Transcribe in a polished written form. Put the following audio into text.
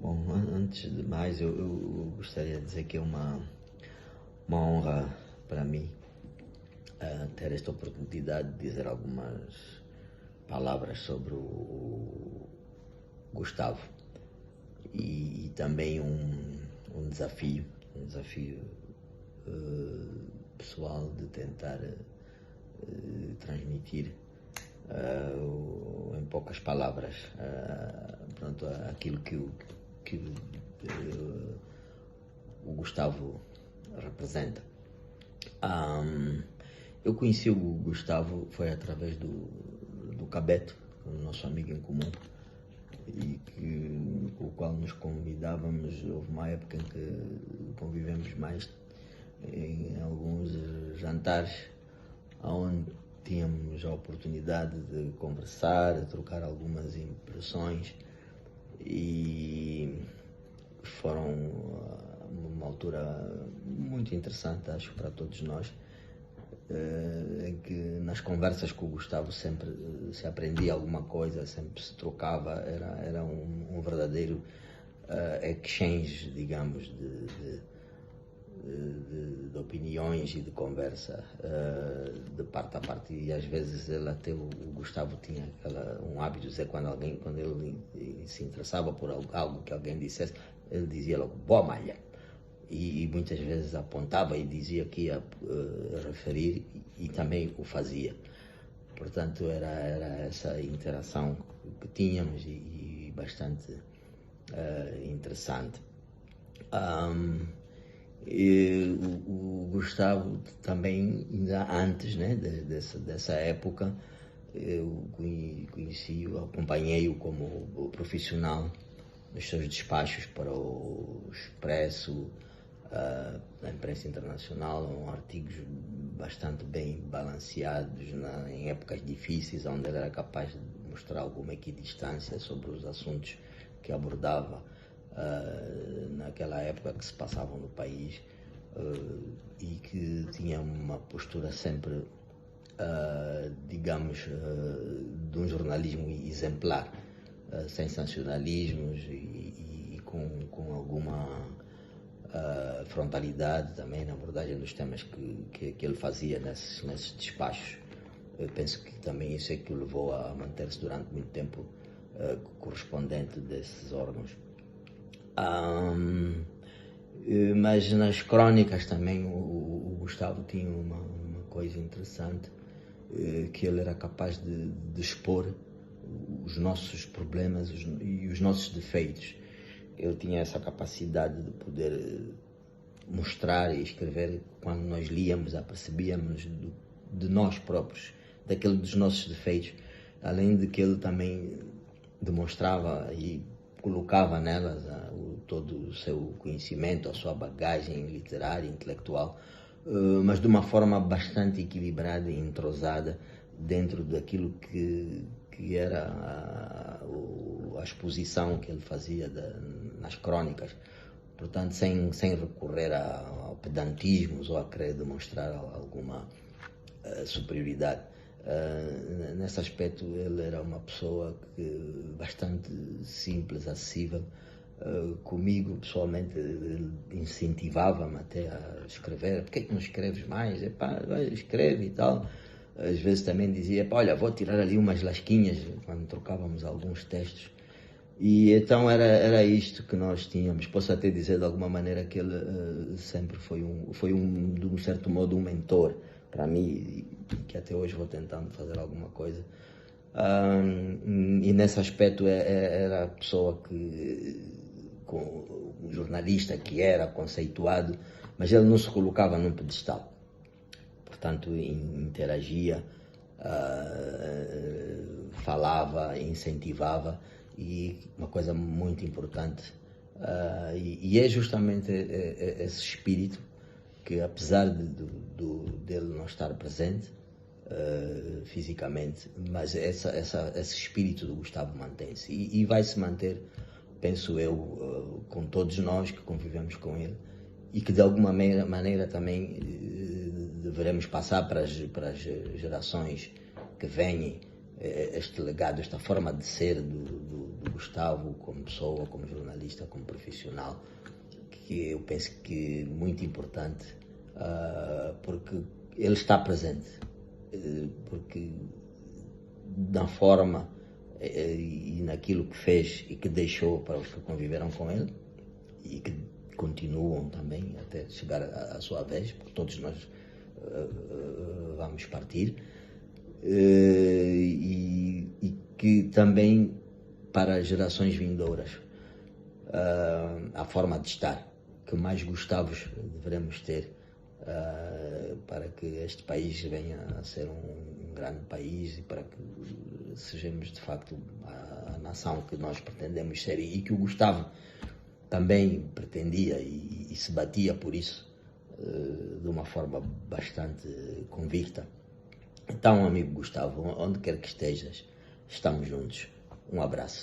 Bom, antes de mais, eu gostaria de dizer que é uma honra para mim ter esta oportunidade de dizer algumas palavras sobre o Gustavo e também um desafio pessoal de tentar transmitir em poucas palavras pronto, aquilo que o Gustavo representa. Eu conheci o Gustavo foi através do Cabeto, o nosso amigo em comum, e com o qual nos convidávamos. Houve uma época em que convivemos mais em alguns jantares onde tínhamos a oportunidade de conversar, de trocar algumas impressões, e foram uma altura muito interessante, acho, para todos nós, em que nas conversas com o Gustavo sempre se aprendia alguma coisa, sempre se trocava, era um verdadeiro exchange, digamos, de opiniões e de conversa de parte a parte. E às vezes o Gustavo tinha um hábito de dizer, quando ele se interessava por algo que alguém dissesse, ele dizia logo, boa malha, e muitas vezes apontava e dizia que ia referir, e também o fazia. Portanto, era essa interação que tínhamos e bastante interessante. E o Gustavo também, ainda antes, né, dessa época, eu conheci-o, acompanhei-o como profissional nos seus despachos para o Expresso, na imprensa internacional, artigos bastante bem balanceados em épocas difíceis, onde ele era capaz de mostrar alguma equidistância sobre os assuntos que abordava naquela época que se passavam no país, e que tinha uma postura sempre, digamos, de um jornalismo exemplar, sem sensacionalismos e com alguma frontalidade também na abordagem dos temas que ele fazia nesses despachos. Eu penso que também isso é que o levou a manter-se durante muito tempo correspondente desses órgãos. Mas nas crónicas também o Gustavo tinha uma coisa interessante, que ele era capaz de expor os nossos problemas e os nossos defeitos. Ele tinha essa capacidade de poder mostrar e escrever. Quando nós líamos, apercebíamos de nós próprios, dos nossos defeitos, além de que ele também demonstrava e colocava nelas todo o seu conhecimento, a sua bagagem literária, intelectual, mas de uma forma bastante equilibrada e entrosada dentro daquilo que era a exposição que ele fazia nas crónicas. Portanto, sem recorrer ao pedantismo ou a querer demonstrar alguma superioridade. Nesse aspecto, ele era uma pessoa bastante simples, acessível. Comigo, pessoalmente, ele incentivava-me até a escrever. Por que não escreves mais? Escreve e tal. Às vezes também dizia, olha, vou tirar ali umas lasquinhas, quando trocávamos alguns textos. E então era isto que nós tínhamos. Posso até dizer de alguma maneira que ele sempre foi de um certo modo, um mentor para mim, e que até hoje vou tentando fazer alguma coisa. E nesse aspecto era a pessoa um jornalista que era conceituado, mas ele não se colocava num pedestal. Portanto, interagia, falava, incentivava, e uma coisa muito importante, e é justamente esse espírito que, apesar dele não estar presente fisicamente, mas esse espírito do Gustavo mantém-se e vai se manter, penso eu, com todos nós que convivemos com ele, e que de alguma maneira também deveremos passar para as gerações que vêm este legado, esta forma de ser do Gustavo, como pessoa, como jornalista, como profissional, que eu penso que é muito importante, porque ele está presente, porque na forma e naquilo que fez e que deixou para os que conviveram com ele e que continuam também até chegar à sua vez, porque todos nós vamos partir, e que também para as gerações vindouras, a forma de estar que mais Gustavos devemos ter, para que este país venha a ser um grande país e para que sejamos de facto a nação que nós pretendemos ser e que o Gustavo também pretendia e se batia por isso, de uma forma bastante convicta. Então, amigo Gustavo, onde quer que estejas, estamos juntos. Um abraço.